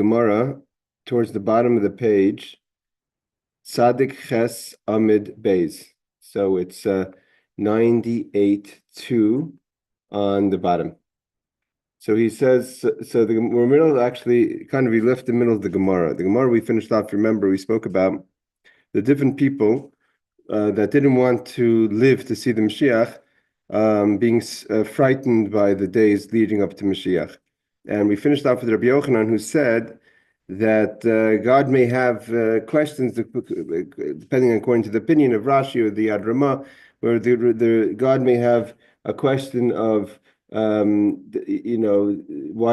Gemorah towards the bottom of the page, Tzadik Ches Amid Beis. So it's 98-2 on the bottom. So he says, we're middle, actually, we left the middle of the Gemara. The Gemara we finished off, remember, we spoke about the different people that didn't want to live to see the Moshiach, being frightened by the days leading up to Mashiach. And we finished off with Rabbi Yochanan, who said that God may have questions, depending according to the opinion of Rashi or the Yad Ramah, where the God may have a question of why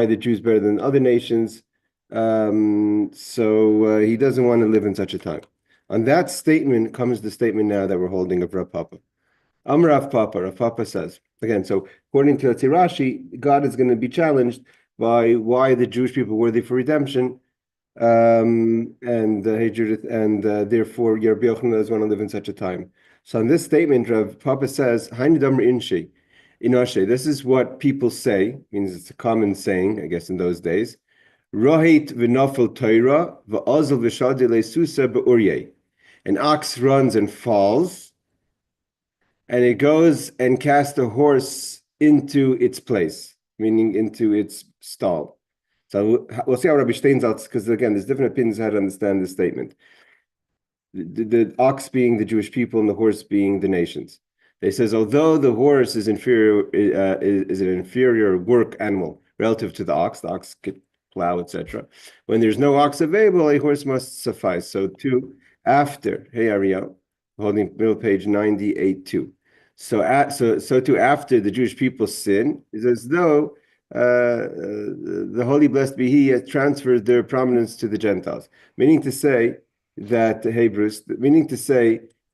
the Jews better than other nations. So he doesn't want to live in such a time. On that statement comes the statement now that we're holding of Rav Papa. Rav Papa says, again, so according to Rashi, God is going to be challenged by why the Jewish people were worthy for redemption, and therefore Rabbi Yochanan doesn't want to live in such a time. So on this statement, Rav Papa says, this is what people say, means it's a common saying, I guess, in those days. Rohit v'nafel Torah v'azal v'shadile susa be'uryeh. An ox runs and falls, and it goes and casts a horse into its place, meaning into its stall. So we'll see how Rabbi Steinsaltz, because again, there's different opinions how to understand this statement. The ox being the Jewish people and the horse being the nations. They says, although the horse is inferior, is an inferior work animal relative to the ox could plow, etc. When there's no ox available, a horse must suffice. So after, hey Ariel, holding middle page 98-2. So too after the Jewish people sin, is as though the Holy Blessed be He has transferred their prominence to the Gentiles. Meaning to say that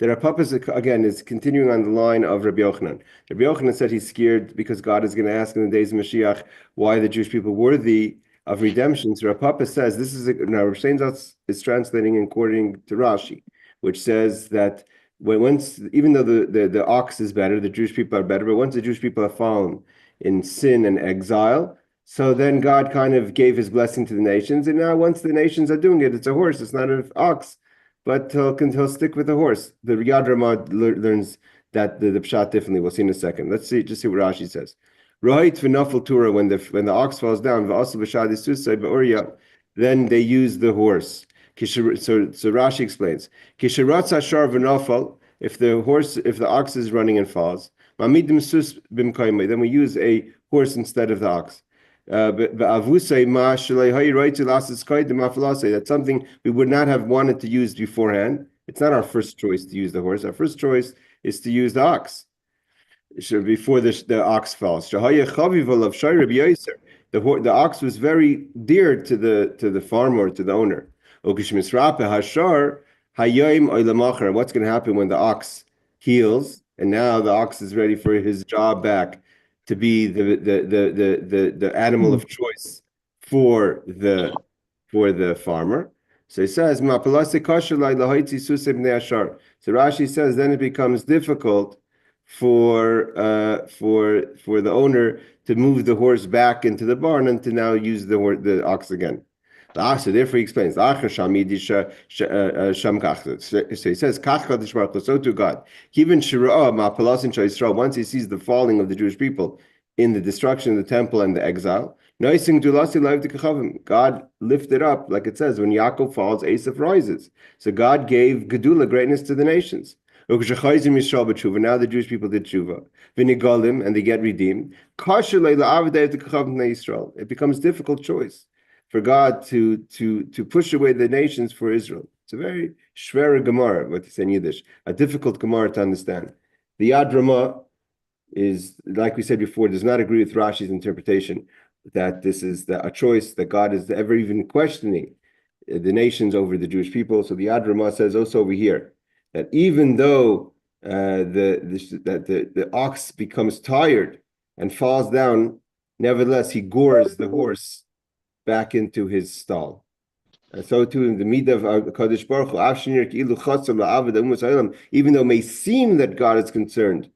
Rav Papa again is continuing on the line of Rabbi Yochanan. Rabbi Yochanan said he's scared because God is going to ask in the days of Mashiach why the Jewish people were worthy of redemption. So Rav Papa says this is now Rav Steinsaltz is translating according to Rashi, which says that even though the ox is better, the Jewish people are better, but once the Jewish people have fallen in sin and exile, so then God kind of gave His blessing to the nations, and now once the nations are doing it, it's a horse, it's not an ox, but he'll stick with the horse. The Yad Ramah learns that the pshat differently. We'll see in a second. Let's see what Rashi says. Rohit v'nafel Torah, when the ox falls down, then they use the horse. So Rashi explains, if the ox is running and falls, then we use a horse instead of the ox. That's something we would not have wanted to use beforehand. It's not our first choice to use the horse. Our first choice is to use the ox before the ox falls. The ox was very dear to the farmer, to the owner. What's going to happen when the ox heals, and now the ox is ready for his job back to be the animal of choice for the farmer? So he says, so Rashi says, then it becomes difficult for the owner to move the horse back into the barn and to now use the ox again. So therefore he explains. So he says, so to God. Once he sees the falling of the Jewish people in the destruction of the temple and the exile, God lifted up, like it says, when Yaakov falls, Esav rises. So God gave Gedula, greatness, to the nations. Now the Jewish people did tshuva, and they get redeemed. It becomes a difficult choice for God to push away the nations for Israel. It's a very schwere Gemara, what they say in Yiddish, a difficult Gemara to understand. The Yad Ramah is, like we said before, does not agree with Rashi's interpretation that this is a choice that God is ever even questioning the nations over the Jewish people. So the Yad Ramah says also over here that even though the ox becomes tired and falls down, nevertheless he gores the horse back into his stall. And so too in the midah of Kadosh Baruch Hu, even though it may seem that God is concerned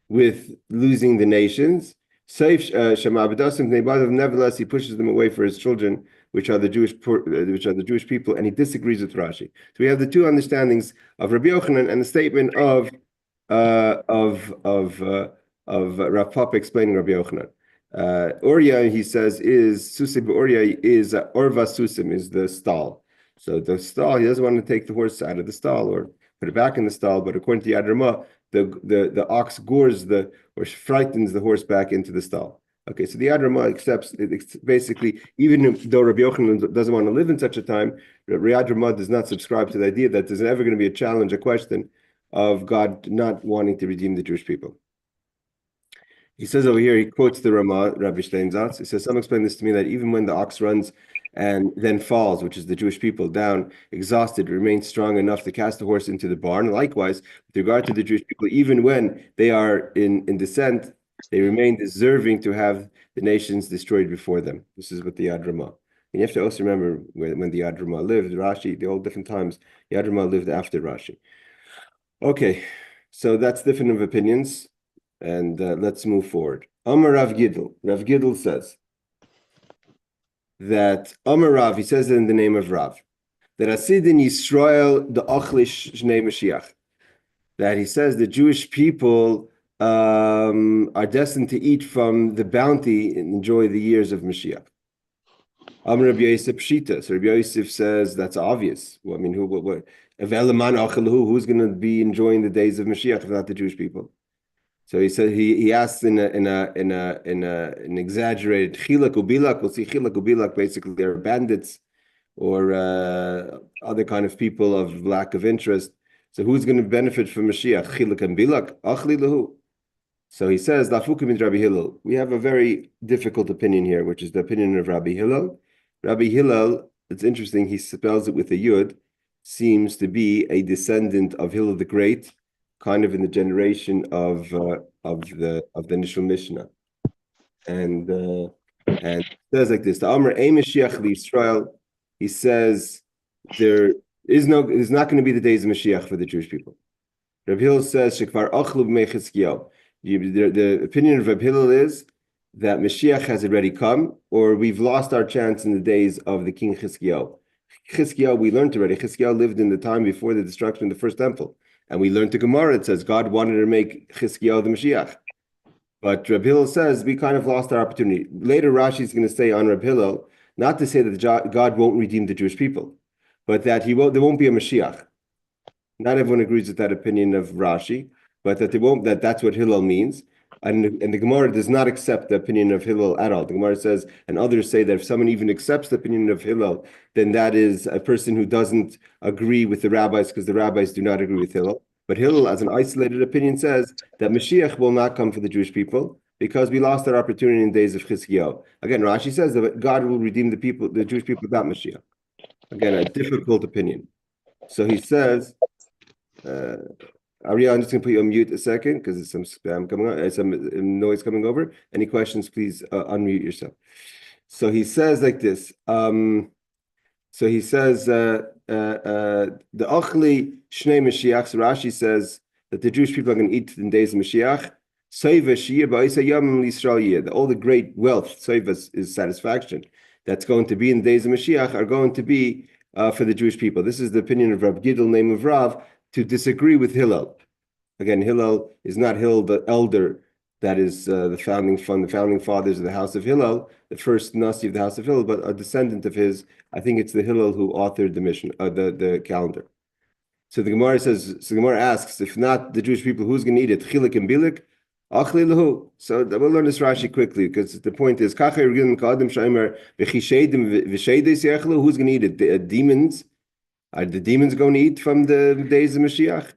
with losing the nations, nevertheless he pushes them away for his children, which are the Jewish people, and he disagrees with Rashi. So we have the two understandings of Rabbi Yochanan and the statement of Rav Papa explaining Rabbi Yochanan. Orya, he says, is Susim Orya is Orva Susim, is the stall. So the stall, he doesn't want to take the horse out of the stall or put it back in the stall, but according to Yad Ramah, the ox gores or frightens the horse back into the stall. Okay, so the Yad Ramah accepts it, basically, even though Rabbi Yochanan doesn't want to live in such a time, Yad Ramah does not subscribe to the idea that there's ever going to be a challenge, a question of God not wanting to redeem the Jewish people. He says over here, he quotes the Ramah, Rabbi Steinzatz. He says, some explain this to me that even when the ox runs and then falls, which is the Jewish people, down, exhausted, remains strong enough to cast the horse into the barn. Likewise, with regard to the Jewish people, even when they are in descent, they remain deserving to have the nations destroyed before them. This is what the Yad Ramah. And you have to also remember when the Yad Ramah lived, Rashi, the all different times, Yad Ramah lived after Rashi. Okay, so that's different of opinions. And let's move forward. Amar Rav Gidl. Rav Gidl says that Amar Rav, he says it in the name of Rav, that Asid in Yisrael the Achlish Shnei Mashiach. That he says the Jewish people are destined to eat from the bounty and enjoy the years of Mashiach. Amar Rabbi Yosef Pshita. So Rabbi Yosef says that's obvious. Well, I mean, who's going to be enjoying the days of Mashiach if not the Jewish people? So he said he asks in an exaggerated chilak ubilak. We'll see chilak ubilak. Basically, they're bandits or other kind of people of lack of interest. So who's going to benefit from Mashiach? Chilak and bilak. Achli lahu. So he says lafukim in Rabbi Hillel. We have a very difficult opinion here, which is the opinion of Rabbi Hillel. Rabbi Hillel, it's interesting. He spells it with a yud. Seems to be a descendant of Hillel the Great, kind of in the generation of the initial Mishnah, and says like this: the Amr Ei Mashiach Yisrael. He says there's not going to be the days of Mashiach for the Jewish people. Reb Hillel says Shekvar Achlu b'mei Chizkiyahu. The opinion of Reb Hillel is that Mashiach has already come, or we've lost our chance in the days of the King Chizkiyahu. Chizkiyahu, we learned already. Chizkiyahu lived in the time before the destruction of the first temple. And we learned the Gemorah, it says God wanted to make Chizkiyahu the Mashiach. But Reb Hillel says we kind of lost our opportunity. Later, Rashi is going to say on Reb Hillel, not to say that God won't redeem the Jewish people, but that there won't be a Mashiach. Not everyone agrees with that opinion of Rashi, but that that's what Hillel means. And the Gemorah does not accept the opinion of Hillel at all. The Gemorah says, and others say that if someone even accepts the opinion of Hillel, then that is a person who doesn't agree with the rabbis because the rabbis do not agree with Hillel. But Hillel, as an isolated opinion, says that Mashiach will not come for the Jewish people because we lost our opportunity in the days of Chizkiyahu. Again, Rashi says that God will redeem the Jewish people without Mashiach. Again, a difficult opinion. So he says, Ariel, I'm just going to put you on mute a second because there's some spam coming on, some noise coming over. Any questions, please unmute yourself. So he says like this. So he says, the Achli Shnei Mashiach, so Rashi says that the Jewish people are going to eat in days of Mashiach. All the great wealth, Soiva is satisfaction, that's going to be in the days of Mashiach are going to be for the Jewish people. This is the opinion of Rav Gidl, name of Rav, to disagree with Hillel. Again, Hillel is not Hillel the elder, that is the founding fathers of the house of Hillel, the first Nasi of the house of Hillel, but a descendant of his. I think it's the Hillel who authored the mission, the calendar. So the Gemara asks, if not the Jewish people, who's going to eat it? Chilik and Bilik? Achli lahu. So we'll learn this Rashi quickly because the point is, who's going to eat it? The demons. Are the demons going to eat from the days of Mashiach?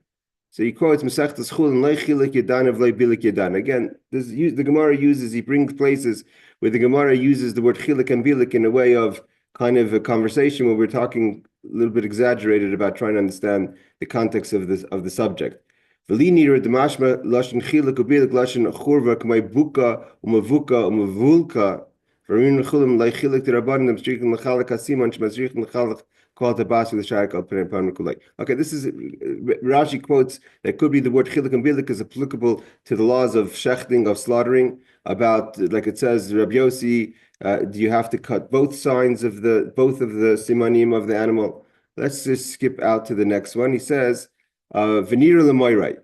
So he quotes Masechtas Chulin, Lei Chilik Yedan of Lei Bilik Yedan. Again, the Gemara he brings places where the Gemara uses the word Chilik and Bilik in a way of kind of a conversation where we're talking a little bit exaggerated about trying to understand the context of the subject. V'li the mashma lashon Chilik ubilik lashon churva k'may buka umavuka umavulka v'ramin chulim Lei Chilik Terabanim Mshrichim L'chalak Hasiman Shmazrichim L'chalak. Okay, this is Rashi quotes that could be the word chilik and bilik is applicable to the laws of shechting, of slaughtering. About, like it says, Rabbi Yossi Do you have to cut both sides of both of the simanim of the animal? Let's just skip out to the next one. He says, "V'nira l'moirai."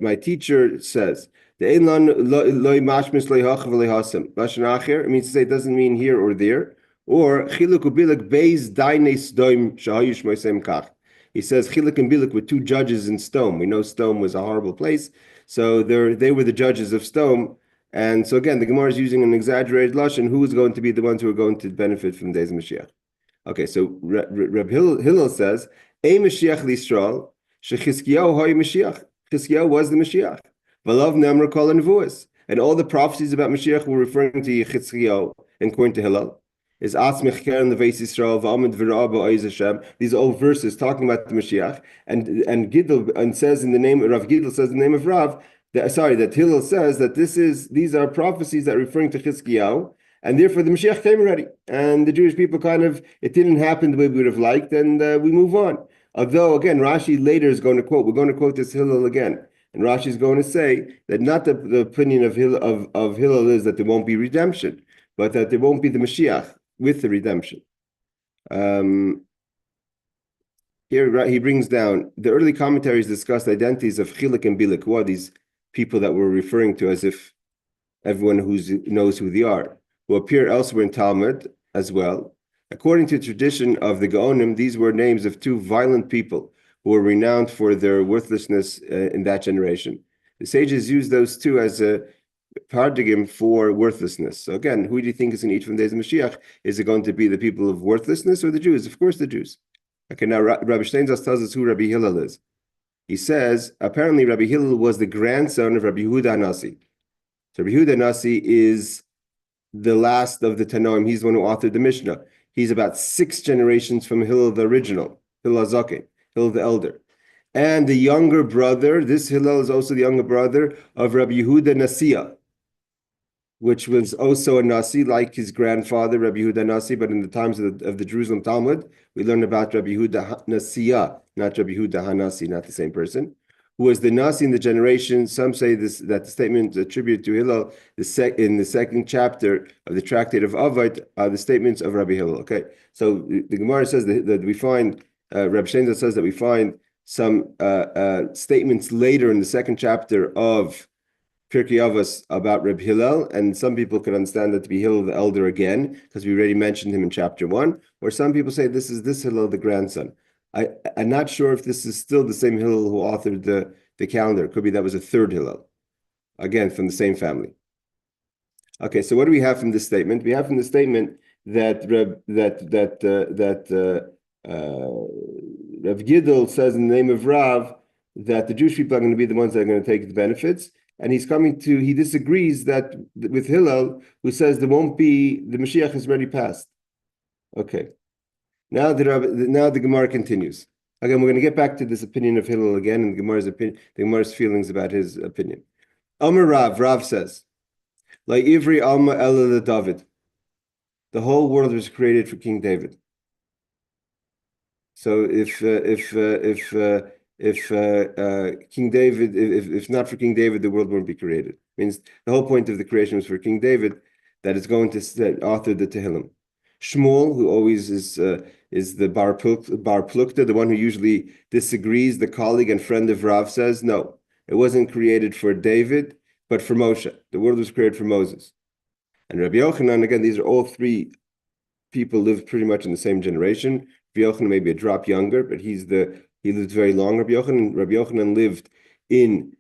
My teacher says, "The ein loy mashmis loy hachav loy hasem." Lashon acher, it means to say it doesn't mean here or there. Or chiluk ubiluk beis dainei sdoim shahayu shmoisem kach. He says chiluk and biluk were two judges in Stone. We know Stone was a horrible place, so they were the judges of Stone. And so again, the Gemara is using an exaggerated lashon. Who is going to be the ones who are going to benefit from the days of Mashiach? Okay, so Reb Hillel says, "Ei Mashiach l'Yisrael, sheChizkiyahu hoy Mashiach." Chizkiyahu was the Mashiach. V'lav nemar kol nevuos, and all the prophecies about Mashiach were referring to Chizkiyahu. And according to Hillel, is Atzmich Keren Leveis Yisrael v'Amid V'Ra'ah Ba'oz Hashem. These are all verses talking about the Mashiach, and Gidl and says in the name of Rav Gidl says in the name of Rav. That Hillel says that these are prophecies that are referring to Chizkiyahu, and therefore the Mashiach came already. And the Jewish people it didn't happen the way we would have liked, and we move on. Although, again, Rashi later is going to quote, we're going to quote this Hillel again. And Rashi is going to say that not the opinion of Hillel is that there won't be redemption, but that there won't be the Mashiach with the redemption. Here he brings down, the early commentaries discussed identities of Chiluk and Biluk. Who are these people that we're referring to as if everyone who knows who they are, who appear elsewhere in Talmud as well. According to the tradition of the Gaonim, these were names of two violent people who were renowned for their worthlessness in that generation. The sages use those two as a paradigm for worthlessness. So again, who do you think is going to eat from the days of Mashiach? Is it going to be the people of worthlessness or the Jews? Of course, the Jews. Okay, now Rabbi Steinzas tells us who Rabbi Hillel is. He says, apparently Rabbi Hillel was the grandson of Rabbi Yehuda Hanasi. So Rabbi Yehuda Hanasi is the last of the Tanoim. He's the one who authored the Mishnah. He's about 6 generations from Hillel the original, Hillel HaZaken, Hillel the elder. And the younger brother, this Hillel is also the younger brother of Rabbi Yehuda Nasiya, which was also a Nasi, like his grandfather, Rabbi Yehuda Nasi, but in the times of the Jerusalem Talmud, we learn about Rabbi Yehuda Nasiya, not Rabbi Yehuda Hanasi, not the same person, who was the Nasi in the generation. Some say that the statement attributed to Hillel in the second chapter of the Tractate of Avot are the statements of Rabbi Hillel. Okay, so the Gemara says that we find, Rabbi Shenza says that we find some statements later in the second chapter of Preke Chelek about Reb Hillel, and some people could understand that to be Hillel the elder again, because we already mentioned him in chapter 1, or some people say this is this Hillel the grandson. I'm not sure if this is still the same Hillel who authored the calendar. It could be that was a third Hillel, again from the same family. Okay, so what do we have from this statement? We have from the statement that Rav Gidl says in the name of Rav that the Jewish people are going to be the ones that are going to take the benefits. And he disagrees that with Hillel, who says there won't be, the Moshiach has already passed. Okay. Now the Gemara continues. Again, we're going to get back to this opinion of Hillel again, and the Gemara's feelings about his opinion. Amar Rav says, La Ivri Alma Ela David. The whole world was created for King David. So if King David, if not for King David, the world won't be created. It means the whole point of the creation was for King David, that it's going to author the Tehillim. Shmuel, who always is the Bar Plukta, the one who usually disagrees, the colleague and friend of Rav, says, no, it wasn't created for David, but for Moshe. The world was created for Moses. And Rabbi Yochanan, again, these are all 3 people lived pretty much in the same generation. Rabbi Yochanan may be a drop younger, but he lived very long. Rabbi Yochanan lived in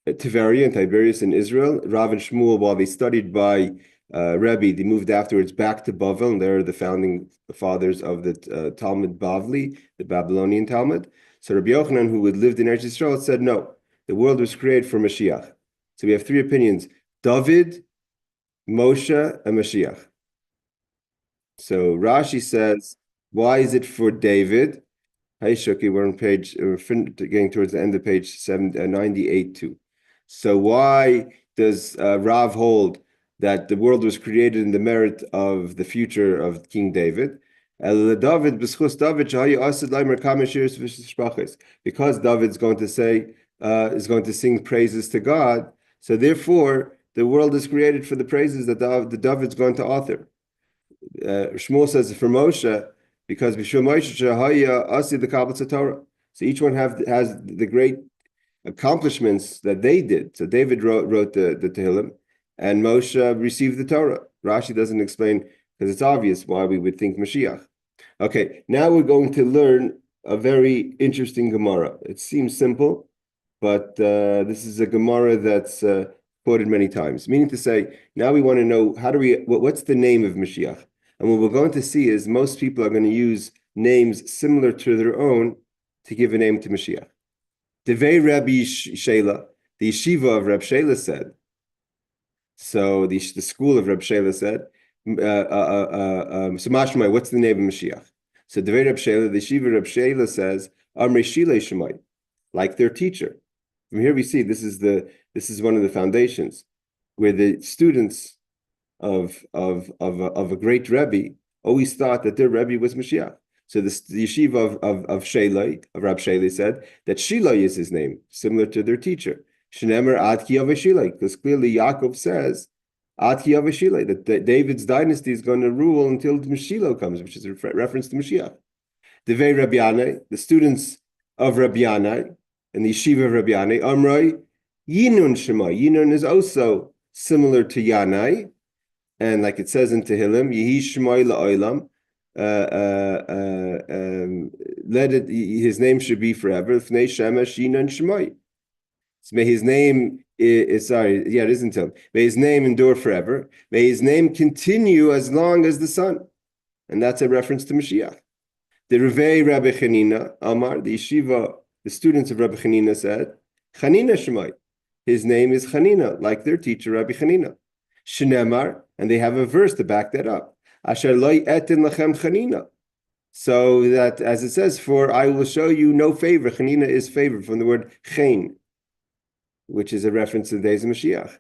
Tiberia and Tiberias in Israel. Rav and Shmuel, while they studied by Rebbe, they moved afterwards back to Bavel, and they're the founding fathers of the Talmud Bavli, the Babylonian Talmud. So Rabbi Yochanan, who had lived in Eretz Yisrael, said, no, the world was created for Mashiach. So we have 3 opinions: David, Moshe, and Mashiach. So Rashi says, why is it for David? Hey, Shuki, we're on page, getting towards the end of page 98 too. So why does Rav hold that the world was created in the merit of the future of King David? Because David's going to say, is going to sing praises to God. So therefore, the world is created for the praises that the David's going to author. Shmuel says for Moshe, because B'Shul Moshe Shahaya Asi the Kabbalah Torah. So each one has the great accomplishments that they did. So David wrote the Tehillim, and Moshe received the Torah. Rashi doesn't explain because it's obvious why we would think Mashiach. Okay, now we're going to learn a very interesting Gemorah. It seems simple, but this is a Gemorah that's quoted many times. Meaning to say, now we want to know what's the name of Mashiach? And what we're going to see is most people are going to use names similar to their own to give a name to Mashiach. Devei Rabbi Shela, the yeshiva of Reb Shela said. So the school of Reb Shela said, so Mashmai, what's the name of Mashiach? So Devei Reb Shela, the yeshiva of Reb Shela says, Amrei Shilei Shemai, like their teacher. From here we see this is one of the foundations where the students of a great Rebbe always thought that their Rebbe was Mashiach. So the yeshiva of Shelai, of Rab Shelai, said that Shilai is his name, similar to their teacher. Shnemer Ad Ki Yaveh Shilai, because clearly Yaakov says Ad Ki Yaveh Shilai, that David's dynasty is going to rule until Mashiach comes, which is a reference to Mashiach. Devei Rabbi Yanai, the students of Rabbi Yanai, and the yeshiva of Rabbi Yanai, Amroi Yinun Shema. Yinun is also similar to Yanai, and like it says in Tehillim, Yehi Shemai La'olam. His name should be forever. May his name it isn't him. May his name endure forever. May his name continue as long as the sun. And that's a reference to Mashiach. The Revei Rabbi Chanina, Amar, the yeshiva, the students of Rabbi Chanina said, Chanina Shemai. His name is Chanina, like their teacher, Rabbi Chanina. Shnemar, and they have a verse to back that up. Asher loy etin lachem chanina. So that, as it says, for I will show you no favor. Chanina is favor from the word chen, which is a reference to the days of Mashiach.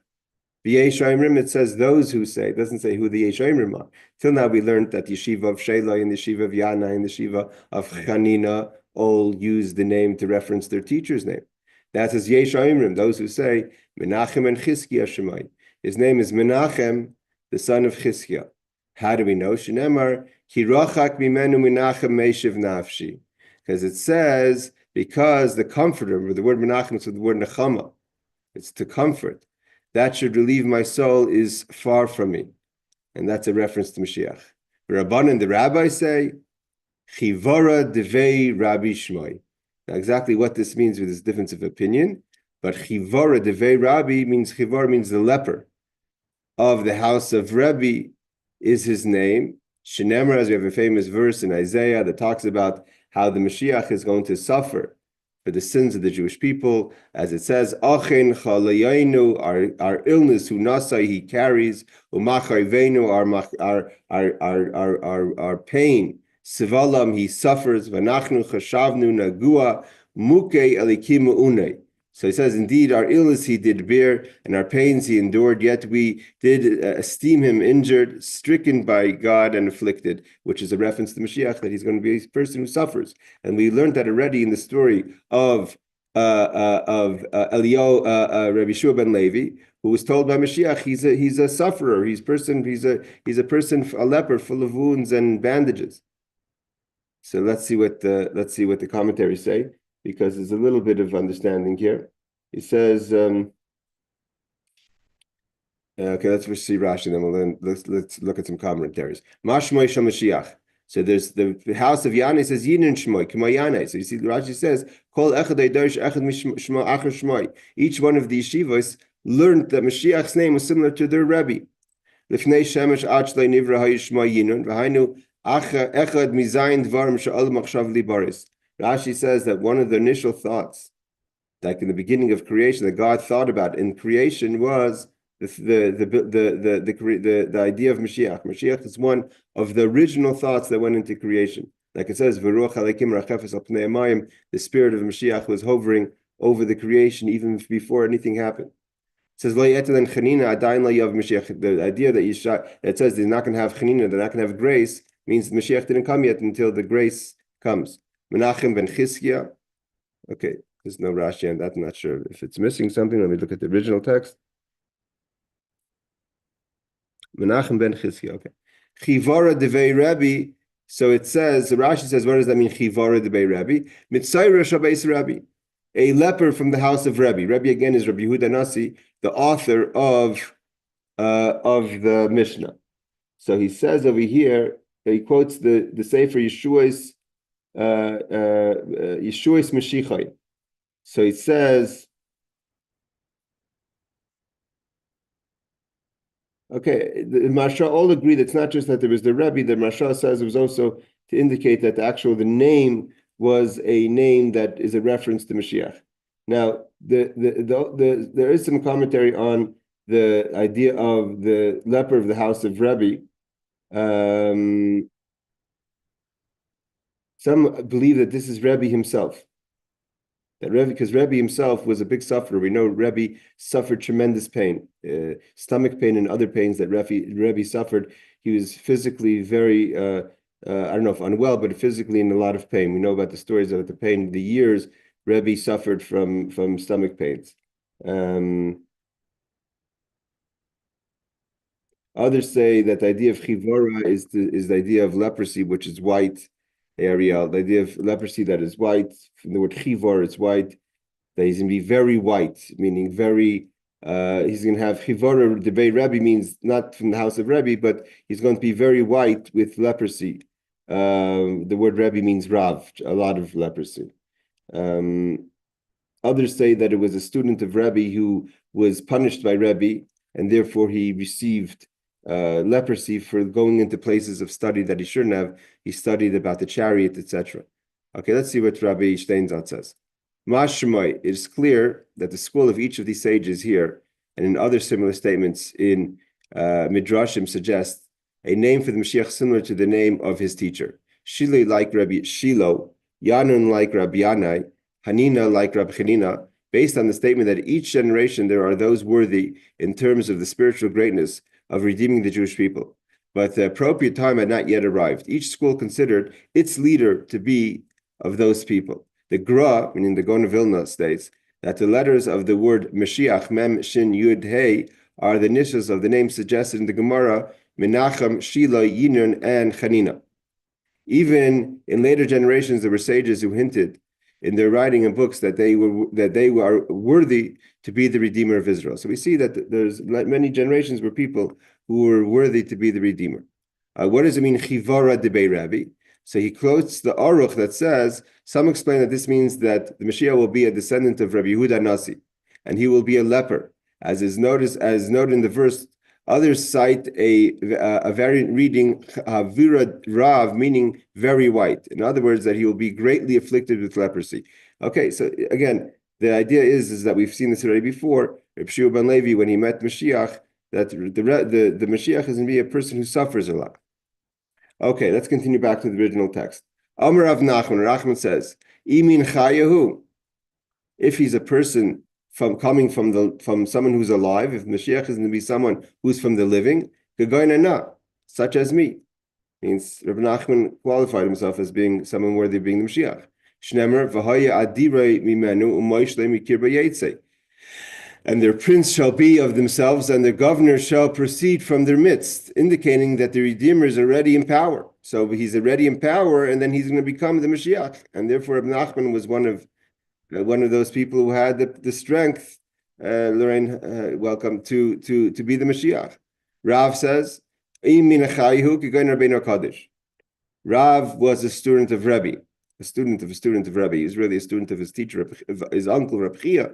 B'yesh Oimrim, it says those who say. It doesn't say who the Yesh Oimrim are. Till now we learned that the yeshiva of Shelai and the yeshiva of Yana and the yeshiva of Chanina all use the name to reference their teacher's name. That says Yesh Oimrim, those who say Menachem and Chizkiah Shemai. His name is Menachem, the son of Chizkiah. How do we know? Shinemar ki rochak mimenu Menachem meishiv nafshi, because it says because the comforter, the word Menachem is the word nechama, it's to comfort. That should relieve my soul is far from me, and that's a reference to Mashiach. The Rabban and the rabbis say chivara devei Rabbi Shmai. Now, exactly what this means with this difference of opinion, but chivara devei Rabbi means the leper of the house of Rebbe is his name. Shenemar, as we have a famous verse in Isaiah that talks about how the Mashiach is going to suffer for the sins of the Jewish people, as it says, Achen chalayinu, our illness, who nasai he carries, umachayvenu, our pain, sivalam he suffers, vanachnu chashavnu nagua, muke elikimu une. So he says, indeed, our illness he did bear, and our pains he endured, yet we did esteem him injured, stricken by God, and afflicted, which is a reference to Mashiach, that he's going to be a person who suffers. And we learned that already in the story of Eliyahu, Rabbi Shua ben Levi, who was told by Mashiach, he's a sufferer, he's a person, a leper, full of wounds and bandages. So let's see what the commentaries say, because there's a little bit of understanding here. He says, okay, let's first see Rashi, then let's look at some commentaries. Mashmoi Shel Mashiach. So there's the house of Yanai says Yinin Shmoi, K'ma Yanai. So you see, Rashi says, Kol Echad Eidosh Echad Shmo Achar Shmoi. Each one of the yeshivas learned that Mashiach's name was similar to their Rebbe. Lifnei Shemesh Achlei Nivra Hayishmoi Yinun V'hainu Echad Mizayin Dvarim She'al Machshav Libaris. Rashi says that one of the initial thoughts, like in the beginning of creation, that God thought about in creation was the idea of Mashiach. Mashiach is one of the original thoughts that went into creation. Like it says, the spirit of Mashiach was hovering over the creation even before anything happened. It says, the idea that it says they're not going to have Chanina, they're not going to have grace, means the Mashiach didn't come yet until the grace comes. Menachem ben Chizkiah. Okay, there's no Rashi on that. I'm not sure if it's missing something. Let me look at the original text. Menachem ben Chizkiah. Okay. Chivara devei Rabbi. So it says, Rashi says, what does that mean? Chivara devei Rabbi. Mitzayra shabeis Rabbi. A leper from the house of Rabbi. Rabbi again is Rabbi Yehuda Nasi, the author of the Mishnah. So he says over here, he quotes the Sefer Yeshua's Moshiach. So he says, okay, the Marsha all agree that it's not just that there was the Rebbe. The Marsha says it was also to indicate that the name was a name that is a reference to Mashiach. Now, there is some commentary on the idea of the leper of the house of Rebbe. Some believe that this is Rebbe himself. That Rebbe, because Rebbe himself was a big sufferer. We know Rebbe suffered tremendous pain, stomach pain and other pains that Rebbe suffered. He was physically very, I don't know if unwell, but physically in a lot of pain. We know about the stories of the pain, the years Rebbe suffered from stomach pains. Others say that the idea of chivora is the idea of leprosy, which is white. Ariel, the idea of leprosy that is white, from the word chivor, it's white, that he's going to be very white, meaning very, he's going to have chivor, the Bei Rebbe means not from the house of Rebbe, but he's going to be very white with leprosy. The word Rebbe means Rav, a lot of leprosy. Others say that it was a student of Rebbe who was punished by Rebbe, and therefore he received leprosy for going into places of study that he shouldn't have. He studied about the chariot, etc. Okay, let's see what Rabbi Steinzat says. Mashmai, it is clear that the school of each of these sages here and in other similar statements in Midrashim suggests a name for the Mashiach similar to the name of his teacher. Shilei like Rabbi Shilo, Yanun like Rabbi Yanai, Hanina like Rabbi Hanina, based on the statement that each generation there are those worthy in terms of the spiritual greatness of redeeming the Jewish people. But the appropriate time had not yet arrived. Each school considered its leader to be of those people. The Gra, meaning the Gaon of Vilna, states that the letters of the word Mashiach, Mem, Shin, Yud, Hey, are the initials of the names suggested in the Gemorah, Menachem, Shila, Yinun, and Chanina. Even in later generations, there were sages who hinted in their writing and books that they were worthy to be the Redeemer of Israel. So we see that there's many generations were people who were worthy to be the Redeemer. What does it mean, Chivara debei Rabbi? So he quotes the Aruch that says, some explain that this means that the Mashiach will be a descendant of Rabbi Yehuda Nasi, and he will be a leper, as noted in the verse. Others cite a variant reading, Havira Rav, meaning very white. In other words, that he will be greatly afflicted with leprosy. Okay, so again, the idea is that we've seen this already before. Reb Shua ben Levi, when he met Mashiach, that the Mashiach is going to be a person who suffers a lot. Okay, let's continue back to the original text. Amar Rav Nachman says, Imin Chayahu, if he's a person coming from someone who's alive, if Mashiach is going to be someone who's from the living, such as me, means Rabbi Nachman qualified himself as being someone worthy of being the Mashiach. And their prince shall be of themselves, and their governor shall proceed from their midst, indicating that the Redeemer is already in power. So he's already in power, and then he's going to become the Mashiach. And therefore, Rabbi Nachman was one of those people who had the strength, Lorraine, welcome, to be the Mashiach. Rav says, Rav was a student of Rebbe, a student of Rebbe. He was really a student of his teacher, his uncle, Reb Chia,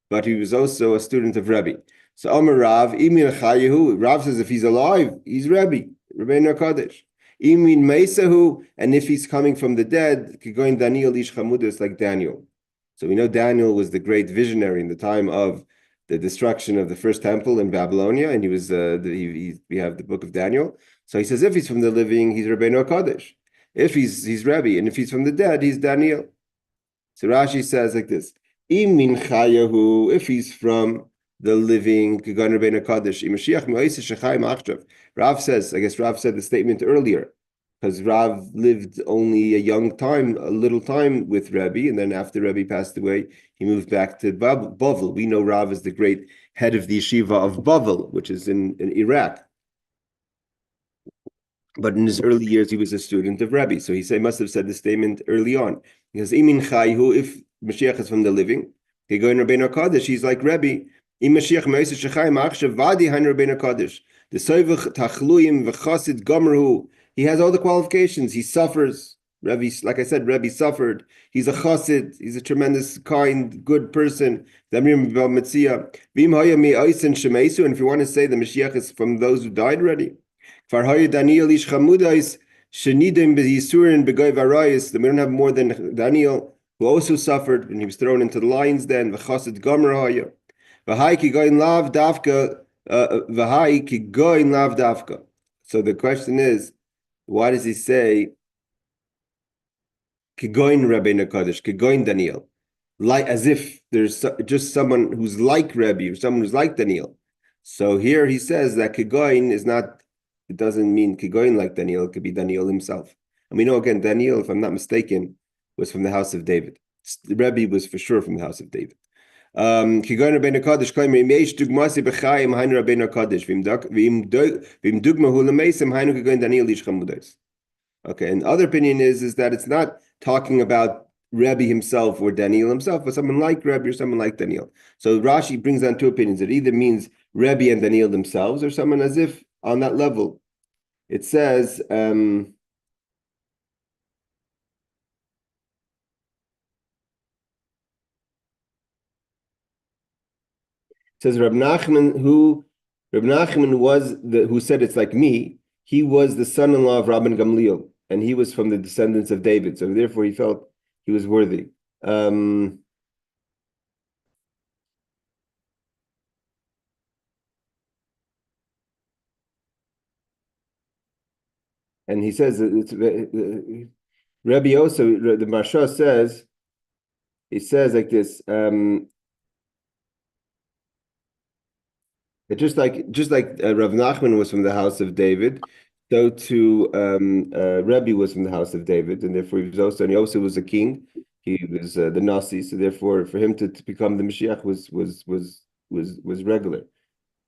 but he was also a student of Rebbe. So Amar Rav, Rav says if he's alive, he's Rebbe, Rebbeinu Kadosh. Imin Meisahu, and if he's coming from the dead, going Daniel Ish Chamudus, like Daniel. So we know Daniel was the great visionary in the time of the destruction of the first temple in Babylonia, and he was we have the book of Daniel. So he says if he's from the living, he's Rebbeinu Kadosh. If he's Rebbe, and if he's from the dead, he's Daniel. So Rashi says like this: Imin Chayahu, if he's from the living, Kagan Rebbeinu Kadosh. Mashiach Moisei Shechayim Achshav. Rav says, I guess Rav said the statement earlier, because Rav lived only a little time with Rebbe, and then after Rebbe passed away, he moved back to Bavel. We know Rav is the great head of the yeshiva of Bavel, which is in Iraq. But in his early years, he was a student of Rebbe. So he must have said the statement early on. Because Imin Chayhu, if Mashiach is from the living, he go in Rabbeinu Kodesh, he's like Rebbe. Im Mashiach Meisah Shechayim Achshav Vadi Hein Rabbeinu Kodesh. The Soivach Tachluyim V'chasid Gomorhu. He has all the qualifications. He suffers. Rebbe, like I said, Rebbe suffered. He's a chassid. He's a tremendous, kind, good person. And if you want to say the Mashiach is from those who died already, Daniel ish chamudais shenidim b'yisurin b'goy varayis. We don't have more than Daniel, who also suffered, and he was thrown into the lion's den. V'chasid Gemorah. V'hai ki goyin lav davka. V'hai ki goyin lav davka. So the question is, why does he say ki goyin Rabbeinu Kodesh, ki goyin Daniel, like as if there's just someone who's like Rebbe or someone who's like Daniel? So here he says that ki goyin is not. It doesn't mean ki goyin like Daniel. It could be Daniel himself. And we know again, Daniel, if I'm not mistaken, was from the house of David. The Rebbe was for sure from the house of David. Ki goyin Rabbeinu Kodesh claim reish dugmasi b'chayim hainu Rabbeinu Kodesh v'im dugmahu l'meisim hainu ki goyin Daniel ish chamudais. Okay, and the other opinion is that it's not talking about Rebbe himself or Daniel himself, but someone like Rebbe or someone like Daniel. So Rashi brings down two opinions. It either means Rebbe and Daniel themselves, or someone as if on that level. It says, it says Reb Nachman was who said it's like me. He was the son-in-law of Rabban Gamliel, and he was from the descendants of David. So therefore, he felt he was worthy. And he says Rabbi also, the Marsha says, he says like this. Just like Rav Nachman was from the house of David, so too Rebbe was from the house of David, and therefore he was also, and he also was a king. He was the Nasi, so therefore for him to become the Moshiach was regular.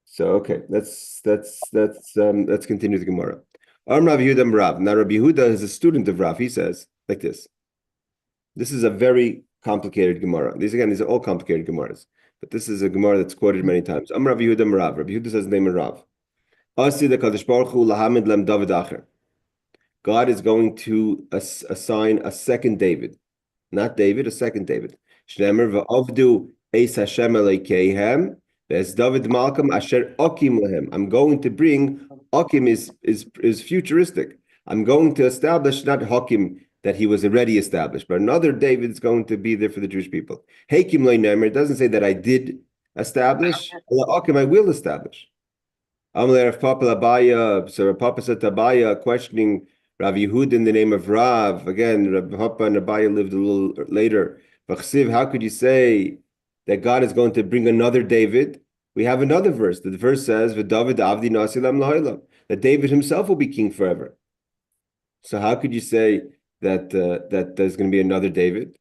So okay, let's continue the Gemara. Rav Yehuda Rav. Now Rabbi Yehuda is a student of Rav. He says like this. This is a very complicated Gemara. These are all complicated Gemaras. But this is a Gemara that's quoted many times. Rav Yehuda Rav. Rabbi Yehuda says the name of Rav. God is going to assign a second David. Not David, a second David. Shnemer v'avdu eis Hashem elokehem v'es David Malkam asher okim lehem. I'm going to bring, okim is futuristic. I'm going to establish, not hakim, that he was already established, but another David is going to be there for the Jewish people. Hakim le'nemer, it doesn't say that I did establish. Hakim, I will establish. Amalei Rav Papa Abaya, so Rav Papa said to Abaya, questioning Rav Yehud in the name of Rav. Again, Rav Papa and Abaya lived a little later. V'chsiv, how could you say that God is going to bring another David? We have another verse. The verse says, "V'David avdi nasi lam lahaila," that David himself will be king forever. So how could you say that there's going to be another David?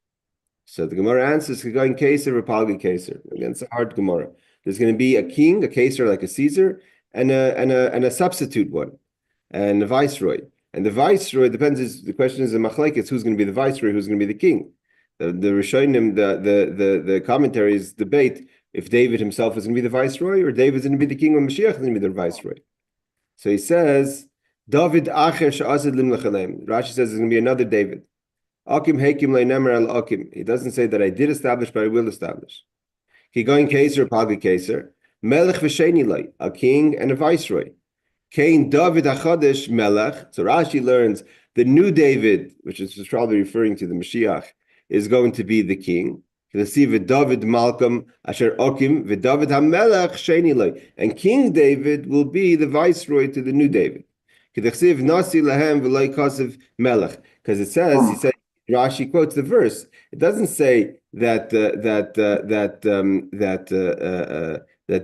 So the Gemara answers, "Going Keser, Rapalgi Keser." Again, it's a hard Gemara. There's going to be a king, a Keser like a Caesar, and a substitute one, and a viceroy. And the viceroy depends. The question is, the machlekes, who's going to be the viceroy, who's going to be the king? The Rishonim, the commentaries debate if David himself is going to be the viceroy, or David's going to be the king, or Moshiach is going to be the viceroy. So he says, David Acher Sha'asid Lim Lechalem. Rashi says there's going to be another David. Akim Hakim Le'nemer Al Akim. He doesn't say that I did establish, but I will establish. He going Keser, Pagi Keser. Melech V'Sheni Lei, a king and a viceroy. Kain David Achadesh Melech. So Rashi learns the new David, which is probably referring to the Moshiach, is going to be the king. See David Malcolm Asher Okim David HaMelech Sheni Lei. And King David will be the viceroy to the new David. Because it says, he said, Rashi quotes the verse. It doesn't say that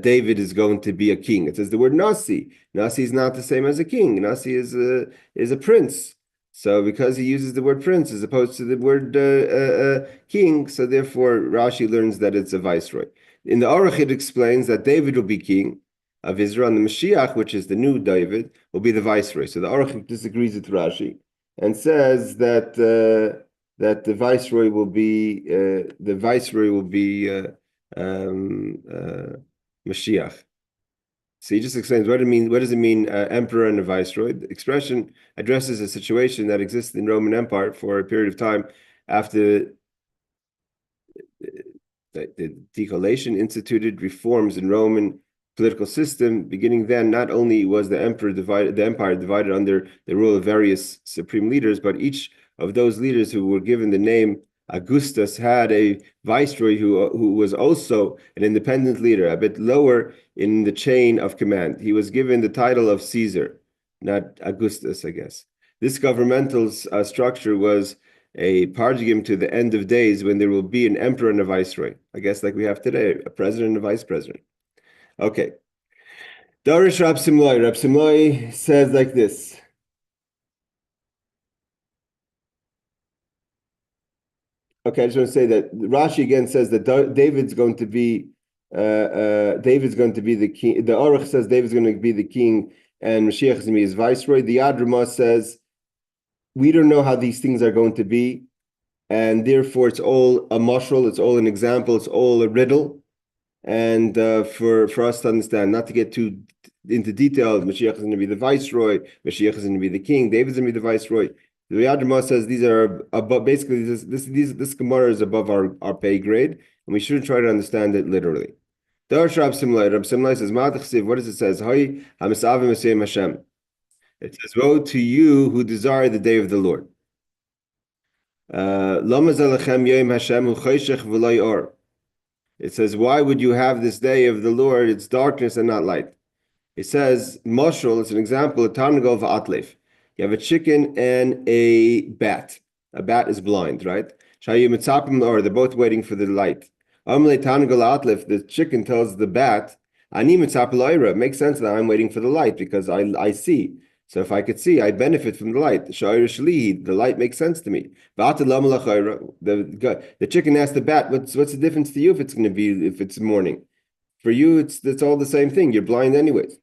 David is going to be a king. It says the word Nasi. Nasi is not the same as a king. Nasi is a prince. So because he uses the word prince as opposed to the word king, so therefore Rashi learns that it's a viceroy. In the Aruch it explains that David will be king, of Israel, and the Moshiach, which is the new David, will be the viceroy. So the Aruch disagrees with Rashi and says that that the viceroy will be Mashiach. So he just explains what it means. What does it mean, emperor and a viceroy? The expression addresses a situation that existed in Roman Empire for a period of time after the decollation instituted reforms in Roman political system. Beginning then, not only was the empire divided under the rule of various supreme leaders, but each of those leaders who were given the name Augustus had a viceroy who was also an independent leader, a bit lower in the chain of command. He was given the title of Caesar, not Augustus, I guess. This governmental structure was a pardigim to the end of days when there will be an emperor and a viceroy. I guess like we have today, a president and a vice president. Okay. Darish Rab Simlai. Rab Simlai says like this. Okay, I just want to say that Rashi again says that David's going to be the king. The Aruch says David's going to be the king and Mashiach is going to be his viceroy. The Yad Ramah says we don't know how these things are going to be, and therefore it's all a mashal, it's all an example, it's all a riddle. And for us to understand, not to get too into details, Mashiach is going to be the viceroy, Mashiach is going to be the king, David's going to be the viceroy. The Yad Ramah says these are above, basically this Gemorah is above our pay grade, and we shouldn't try to understand it literally. Rab Simlai says, what does it say? It says, woe to you who desire the day of the Lord. It says, why would you have this day of the Lord? It's darkness and not light. It says, Moshel, it's an example of Tarnagol v'atlef. You have a chicken and a bat. A bat is blind, right? Or they're both waiting for the light. The chicken tells the bat, it makes sense that I'm waiting for the light because I see. So if I could see, I benefit from the light. The light makes sense to me. The chicken asked the bat, what's the difference to you if it's morning? For you, it's all the same thing. You're blind anyways.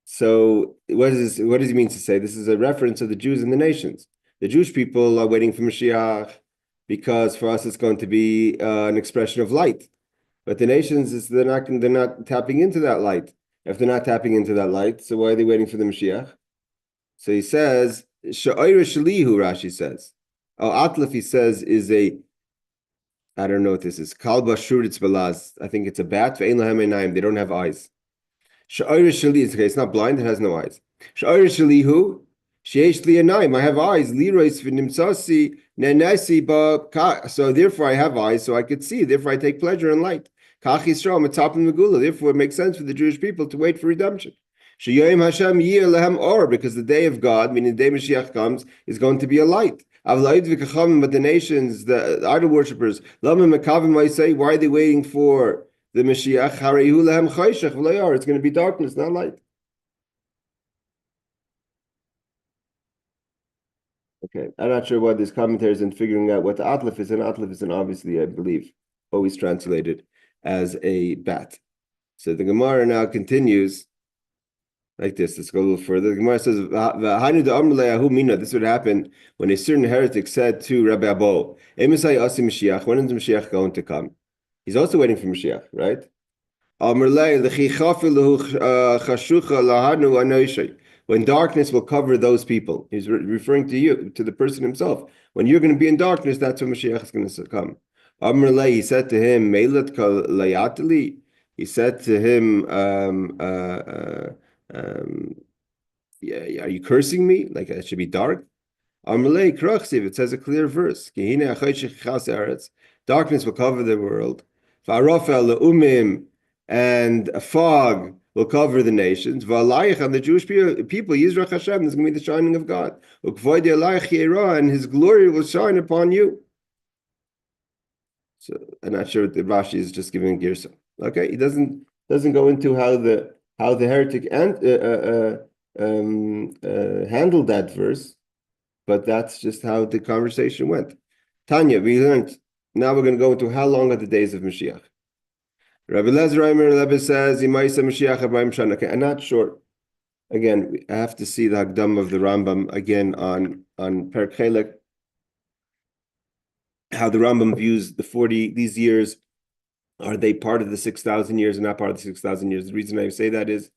So what does he mean to say? This is a reference to the Jews and the nations. The Jewish people are waiting for Mashiach because for us it's going to be an expression of light. But the nations, they're not tapping into that light. If they're not tapping into that light, so why are they waiting for the Mashiach? So he says, Sha'ira Shalihu, Rashi says. Oh, Atlef, he says, is I don't know what this is. Kalba Shuritz Balaz. I think it's a bat. They don't have eyes. Sha'ira Shalihu, okay, it's not blind, it has no eyes. Sha'ira Shalihu, Sheesh Li'anayim, I have eyes. Lirois V'nimsasi Nenesi Ba. So therefore I have eyes, so I could see. Therefore I take pleasure in light. Therefore, it makes sense for the Jewish people to wait for redemption. Because the day of God, meaning the day Mashiach comes, is going to be a light. But the nations, the idol worshippers, why are they waiting for the Mashiach? It's going to be darkness, not light. Okay, I'm not sure what this commentary is in figuring out what the atlef is. An atlef is obviously, I believe, always translated as a bat. So the Gemara now continues like this. Let's go a little further. The Gemara says, this would happen when a certain heretic said to Rabbi Abo, when is the Mashiach going to come? He's also waiting for Mashiach, right? When darkness will cover those people. He's referring to you, to the person himself. When you're going to be in darkness, that's when Mashiach is going to come. He said to him, he said to him, are you cursing me? Like it should be dark? It says a clear verse. Darkness will cover the world. And a fog will cover the nations. And the Jewish people, Yisrach Hashem, there's going to be the shining of God. And His glory will shine upon you. So I'm not sure if the Rashi is just giving a girsa. Okay, he doesn't go into how the heretic handled that verse, but that's just how the conversation went. Tanya, we learned. Now we're going to go into how long are the days of Mashiach. Rabbi Lezer Reimer Rebbe says, Imaisa Mashiach Abayim Shana. Okay, I'm not sure. Again, I have to see the Hagdam of the Rambam again on Preke Chelek, how the Rambam views these years. Are they part of the 6,000 years and not part of the 6,000 years? The reason I say that is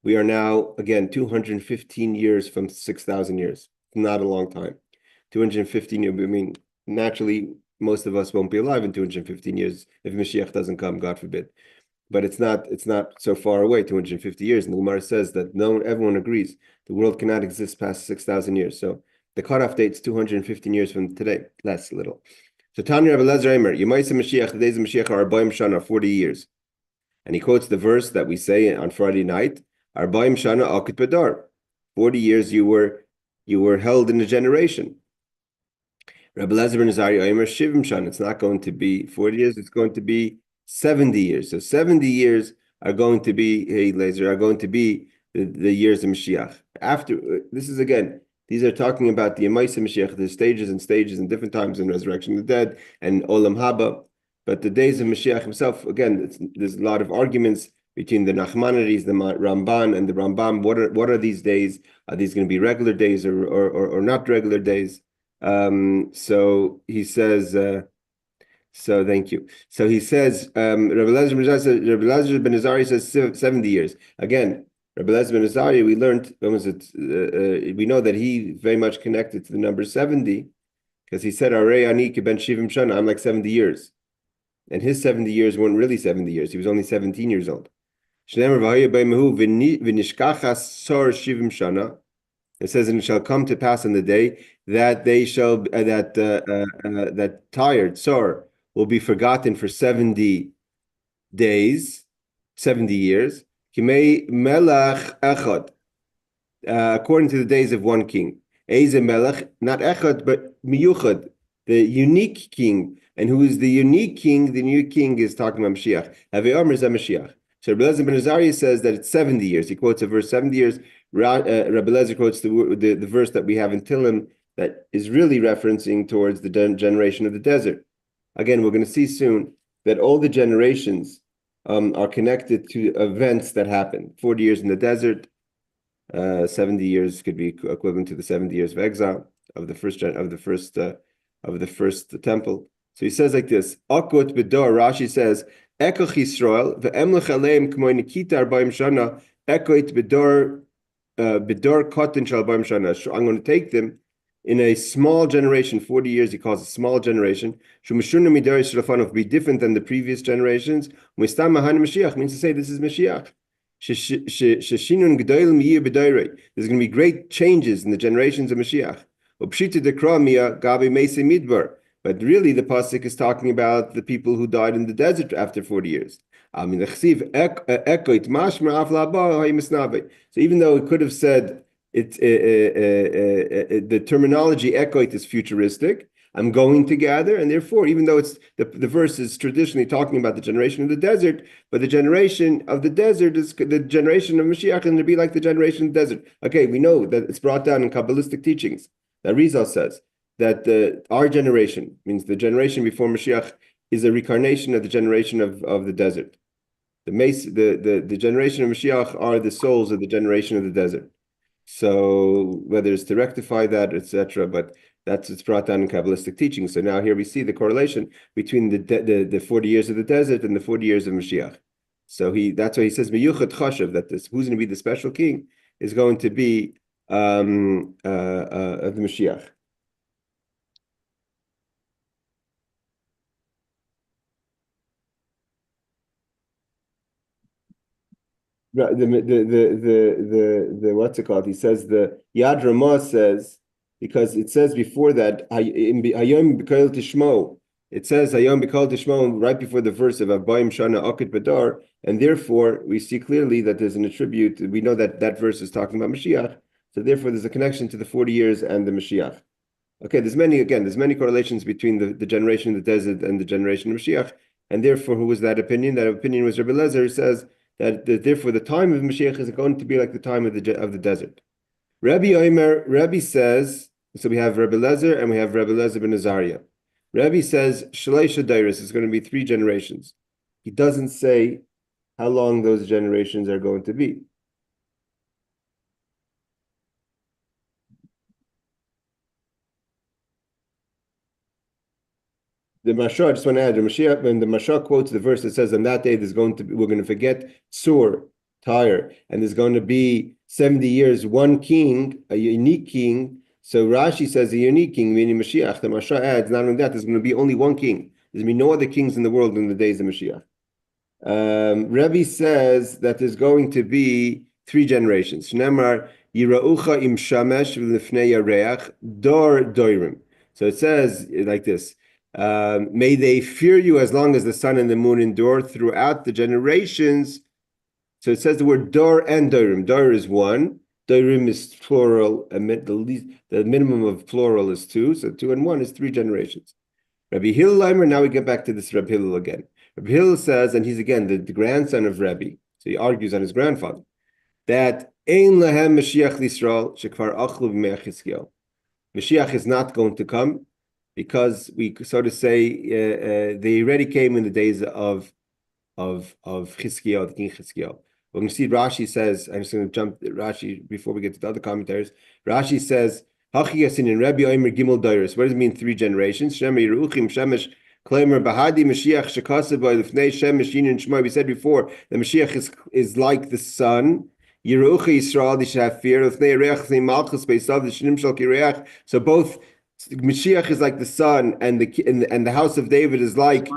we are now, again, 215 years from 6,000 years. Not a long time. 215 years, I mean, naturally, most of us won't be alive in 215 years if Mashiach doesn't come, God forbid. But it's not so far away, 250 years. And the Gemorah says that everyone agrees the world cannot exist past 6,000 years. So the cutoff date's 215 years from today, less a little. So Tanya Rabbi Lezer Eimer, Yemaisa Mashiach, the days of Mashiach are Arbaim Shana, 40 years. And he quotes the verse that we say on Friday night, Arbaim Shana Akut Badar. 40 years you were held in a generation. Rabbi Lezer ben Azariah Eimer Shivim Shana. It's not going to be 40 years, it's going to be 70 years. So 70 years are going to be, the years of Mashiach. After, this is again, these are talking about the Yemaisa Mashiach, the stages and different times in resurrection of the dead and Olam Haba. But the days of Mashiach himself, again, there's a lot of arguments between the Nachmanides, the Ramban, and the Rambam. What are these days? Are these going to be regular days or not regular days? So he says, so thank you. So he says, Rabbi Lezer ben Azariah says 70 years. Again, Rabbi Lezer ben Azariah, we learned, we know that he very much connected to the number 70, because he said, Arei ani ki ben shivim shana, I'm like 70 years. And his 70 years weren't really 70 years. He was only 17 years old. It says, and it shall come to pass on the day that they shall, that tired, sore, will be forgotten for 70 days, 70 years. Melech echad, according to the days of one king. Eze melech, not echad, but miyuchad, the unique king. And who is the unique king? The new king is talking about Moshiach. Havei Omer is Moshiach. So Rabbi Lezer ben Azariah says that it's 70 years. He quotes a verse 70 years. Rabbi Lezer quotes the verse that we have in Tillim that is really referencing towards the generation of the desert. Again, we're going to see soon that all the generations are connected to events that happen. 40 years in the desert, 70 years could be equivalent to the 70 years of exile of the first temple. So he says like this: Akot Bedor. Rashi says, "Ekoch Yisrael ve'emlech aleim k'moy nikita arbaim shana ekoit bedor kotin shal arbaim shana." I'm going to take them in a small generation, 40 years. He calls it a small generation. Shumishuna midari shalafanov, be different than the previous generations. Mistam mahan Mashiach means to say this is Mashiach. Sheshinun gedoil miyir b'dayrei. There's going to be great changes in the generations of Mashiach. Upshita dekra mia gabi meise midbar. But really, the pasuk is talking about the people who died in the desert after 40 years. So even though it could have said the terminology ekoit is futuristic, I'm going to gather, and therefore, even though it's the verse is traditionally talking about the generation of the desert, but the generation of the desert is the generation of Mashiach, and to be like the generation of the desert. Okay, we know that it's brought down in Kabbalistic teachings. That Rizal says that our generation, means the generation before Mashiach, is a reincarnation of the generation of the desert. The generation of Mashiach are the souls of the generation of the desert. So whether it's to rectify that, etc., but it's brought down in Kabbalistic teaching. So now here we see the correlation between the 40 years of the desert and the 40 years of Mashiach. So that's why he says Meyuchat Chashav, that who's going to be the special king is going to be the Mashiach. The what's it called? He says the Yad Ramah says, because it says before that Hayom B'Kol Tishmo. It says Hayom B'Kol Tishmo right before the verse of Abayim Shana Akit Badar, and therefore we see clearly that there's an attribute. We know that that verse is talking about Mashiach, so therefore there's a connection to the 40 years and the Mashiach. Okay, there's many correlations between the generation of the desert and the generation of Mashiach, and therefore who was that opinion? That opinion was Rabbi Lezer, who says that therefore the time of Mashiach is going to be like the time of the desert. Rabbi says, so we have Rabbi Lezer and we have Rabbi Lezer ben Azariah. Rabbi says Shleisha Dairis is going to be 3 generations. He doesn't say how long those generations are going to be. The Mashah, I just want to add, the Mashiach, when the Mashah quotes the verse that says, on that day we're going to forget Sur, Tyre, and there's going to be 70 years, one king, a unique king. So Rashi says a unique king, meaning Mashiach. The Mashah adds, not only that, there's going to be only one king. There's going to be no other kings in the world in the days of Mashiach. Rebbe says that there's going to be 3 generations. Shnemar Yiraucha im Shamesh v'lifnei yareach dor doirim. So it says like this: may they fear you as long as the sun and the moon endure throughout the generations. So it says the word dor and doirim. Dor is 1. Doirim is plural. The minimum of plural is 2. So 2 and 1 is 3 generations. Rabbi Hillel Leimer. Now we get back to this Rabbi Hillel again. Rabbi Hillel says, and he's again the grandson of Rabbi, so he argues on his grandfather, that Ein Lahem Mashiach L'Yisrael Shekvar Achlu B'Me'ach Chizkiyahu. Mashiach is not going to come because we so to say they already came in the days of Chizkiyahu, the king Chizkiyahu. When we see Rashi says, I'm just going to jump Rashi before we get to the other commentaries. Rashi says, Hachiyasin in Rabbi Omer Gimel Doiros. What does it mean 3 generations? Shema Yeruchim Shemesh Claimer Bahadi Mashiach Shekasa by Lifnei Shemesh Yin and Shema. We said before the Mashiach is like the sun. Yerucha Yisrael, they should have fear. Lifnei Reach Lifnei Malchus Beisav the Shinim Shal Kireach. So both Mashiach is like the sun, and the house of David is like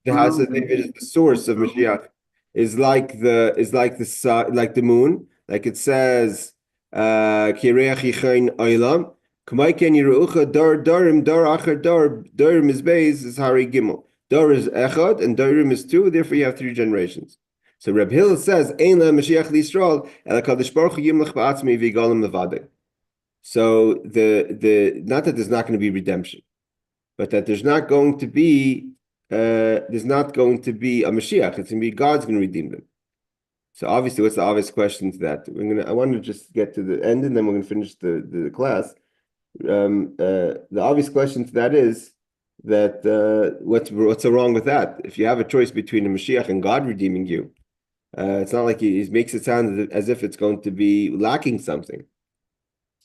the house of David is the source of Mashiach. Is like the sun, like the moon, like it says, Kireach Yichain Oilam. K'mayken Yerucha Dar Darim Dar Achar Dar Darim is Beis is Hari Gimel. Dar is Echad and Darim is 2. Therefore, you have 3 generations. So Reb Hillel says, Ein La Mashiach L'Yisrael El Hakadosh Baruch Hu Yimlach Ba'atzmi V'Yigalim Levadei. So the not that there's not going to be redemption, but that there's not going to be a Mashiach. It's going to be God's going to redeem them. So obviously, what's the obvious question to that? I want to just get to the end, and then we're going to finish the class. The obvious question to that is that what's so wrong with that? If you have a choice between a Mashiach and God redeeming you, it's not like he makes it sound as if it's going to be lacking something.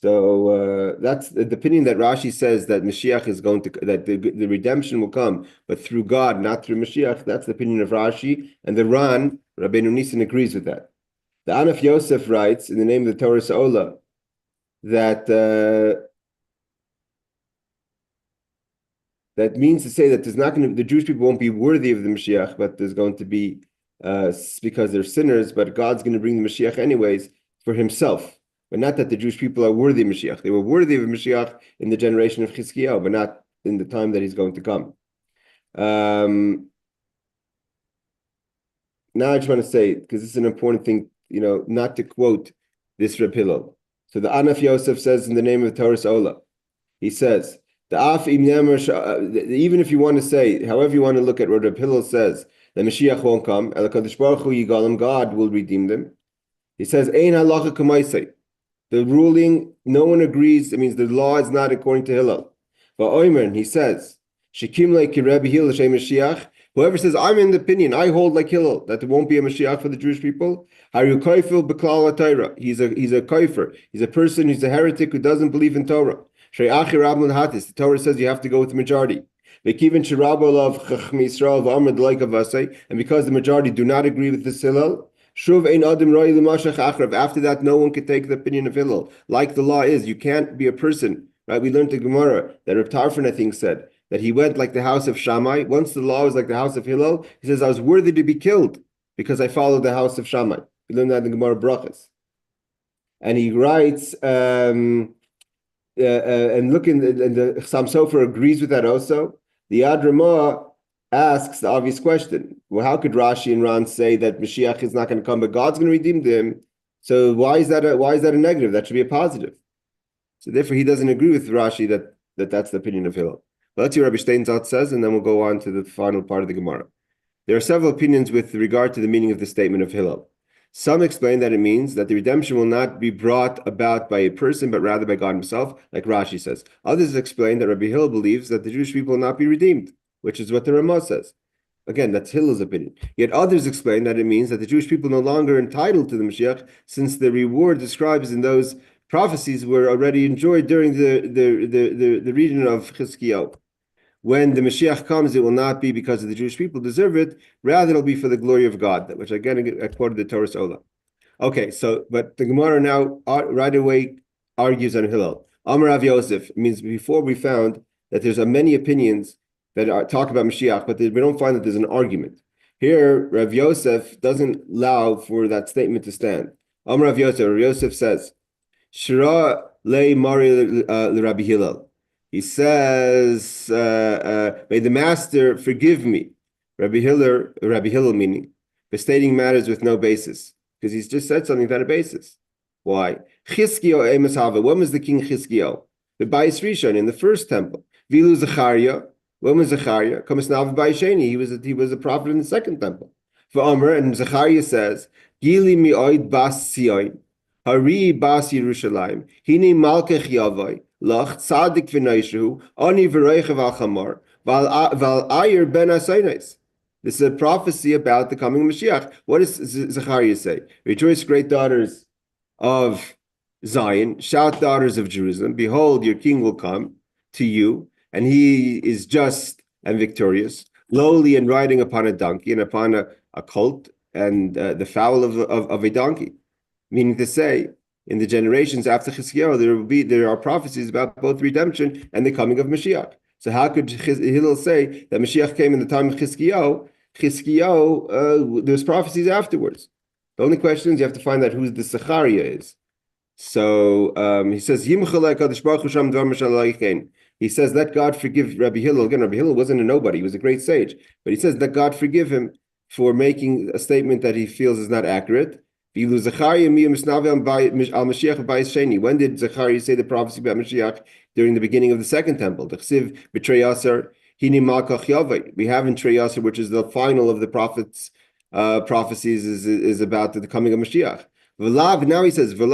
So that's the opinion that Rashi says that Mashiach is going to, that the redemption will come, but through God, not through Mashiach. That's the opinion of Rashi, and the Ran, Rabbeinu Nissen, agrees with that. The Anaf Yosef writes in the name of the Torah Sa'ola that that means to say that there's not going to, the Jewish people won't be worthy of the Mashiach, but there's going to be because they're sinners, but God's going to bring the Mashiach anyways for Himself. But not that the Jewish people are worthy of Mashiach. They were worthy of Mashiach in the generation of Chizkiyahu, but not in the time that he's going to come. Now I just want to say, because this is an important thing, not to quote this Reb Hillel. So the Anaf Yosef says in the name of Torah Ola, he says, even if you want to say, however you want to look at what Reb Hillel says, the Mashiach won't come, El Hakadosh Baruch Hu Yigalim, God will redeem them. He says, Ein halacha k'maaseh. The ruling, no one agrees. It means the law is not according to Hillel. But Oymer, he says, Shekim like Rebbe Hillel Shem Mashiach. Whoever says, I'm in the opinion, I hold like Hillel, that there won't be a Mashiach for the Jewish people. Haru Kaifil B'klal Torah. He's a kaifer. He's a person who's a heretic who doesn't believe in Torah. Shre'achi Rabban Hatis. The Torah says you have to go with the majority. And because the majority do not agree with this Hillel, after that, no one can take the opinion of Hillel. Like the law is, you can't be a person, right? We learned the Gemorah that Reb Tarfon, I think, said that he went like the house of Shammai. Once the law was like the house of Hillel, he says, I was worthy to be killed because I followed the house of Shammai. We learned that in the Gemorah Brachas. And he writes, and look in the Chassam Sofer agrees with that also. The Yad Ramah asks the obvious question. Well, how could Rashi and Ran say that Mashiach is not going to come, but God's going to redeem them? So why is that a negative? That should be a positive. So therefore, he doesn't agree with Rashi that's the opinion of Hillel. But let's see what Rabbi Steinsaltz says, and then we'll go on to the final part of the Gemara. There are several opinions with regard to the meaning of the statement of Hillel. Some explain that it means that the redemption will not be brought about by a person, but rather by God Himself, like Rashi says. Others explain that Rabbi Hillel believes that the Jewish people will not be redeemed, which is what the Ramah says. Again, that's Hillel's opinion. Yet others explain that it means that the Jewish people are no longer entitled to the Mashiach, since the reward described in those prophecies were already enjoyed during the region of Chizkiyahu. When the Mashiach comes, it will not be because of the Jewish people deserve it, rather it'll be for the glory of God, which again I quoted the Torah Ola. Okay, so but the Gemara now right away argues on Hillel. Amar Rav Yosef means before we found that there's many opinions that talk about Mashiach, but we don't find that there's an argument. Here, Rav Yosef doesn't allow for that statement to stand. Amar Rav Yosef says, Shira le Mari Rabbi Hillel. He says, may the master forgive me. Rabbi Hillel meaning, for stating matters with no basis, because he's just said something without a basis. Why? Chizkiyahu Emes Hava. When was the king Chizkiyahu? The Bais Rishon in the first temple. Vilu Zechariah. When was Zechariah? Kamasnav Bais Sheni. He was a prophet in the second temple. For Omer, and Zechariah says, Gili mi'oid bas Sion, Hari bas Yerushalayim, Hini malkech Yavai, Lach tzadik v'noishu, Ani v'roichev al-chamor, Val ayer ben asaynes. This is a prophecy about the coming Mashiach. What does Zechariah say? Rejoice, great daughters of Zion, shout, daughters of Jerusalem, behold, your king will come to you, and he is just and victorious, lowly and riding upon a donkey and upon a colt and the fowl of a donkey. Meaning to say, in the generations after Chizkiyahu, there are prophecies about both redemption and the coming of Mashiach. So how could Hillel say that Mashiach came in the time of Chizkiyahu? There's prophecies afterwards. The only question is you have to find out who the Zechariah is. So he says, he says, let God forgive Rabbi Hillel. Again, Rabbi Hillel wasn't a nobody. He was a great sage. But he says, let God forgive him for making a statement that he feels is not accurate. When did Zechariah say the prophecy about Mashiach? During the beginning of the second temple. We have in Trei Yasser, which is the final of the prophets' prophecies, is about the coming of Mashiach. Now he says, when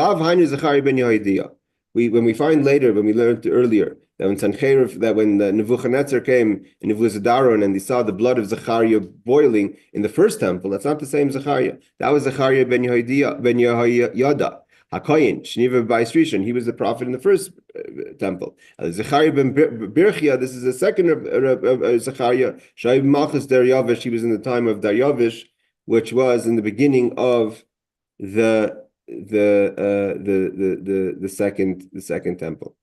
we find later, when we learned earlier, that when Nebuchadnezzar came in Nebuchadnezzar and he saw the blood of Zechariah boiling in the first temple, that's not the same Zechariah. That was Zechariah ben Yehoyada. HaKoyin, Shniva Bais Rishon, he was the prophet in the first temple. Zechariah ben Birchia, this is the second of Zechariah. Shaib Malchus Daryavish, he was in the time of Daryavish, which was in the beginning of the second temple.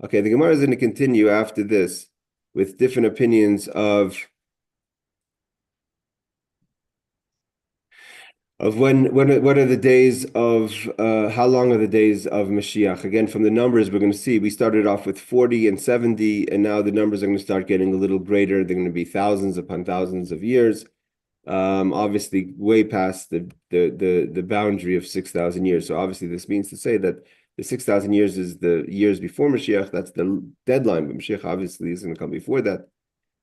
Okay, the Gemara is going to continue after this with different opinions of what are the days of how long are the days of Mashiach. Again, from the numbers we're going to see, we started off with 40 and 70, and now the numbers are going to start getting a little greater. They're going to be thousands upon thousands of years. Obviously way past the boundary of 6,000 years. So obviously this means to say that the 6,000 years is the years before Mashiach. That's the deadline, but Mashiach obviously is going to come before that.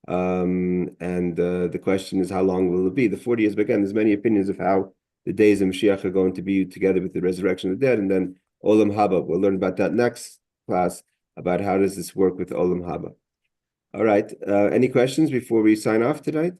The question is, how long will it be? The 40 years, but again, there's many opinions of how the days of Mashiach are going to be together with the resurrection of the dead, and then Olam Haba. We'll learn about that next class, about how does this work with Olam Haba. All right. Any questions before we sign off tonight?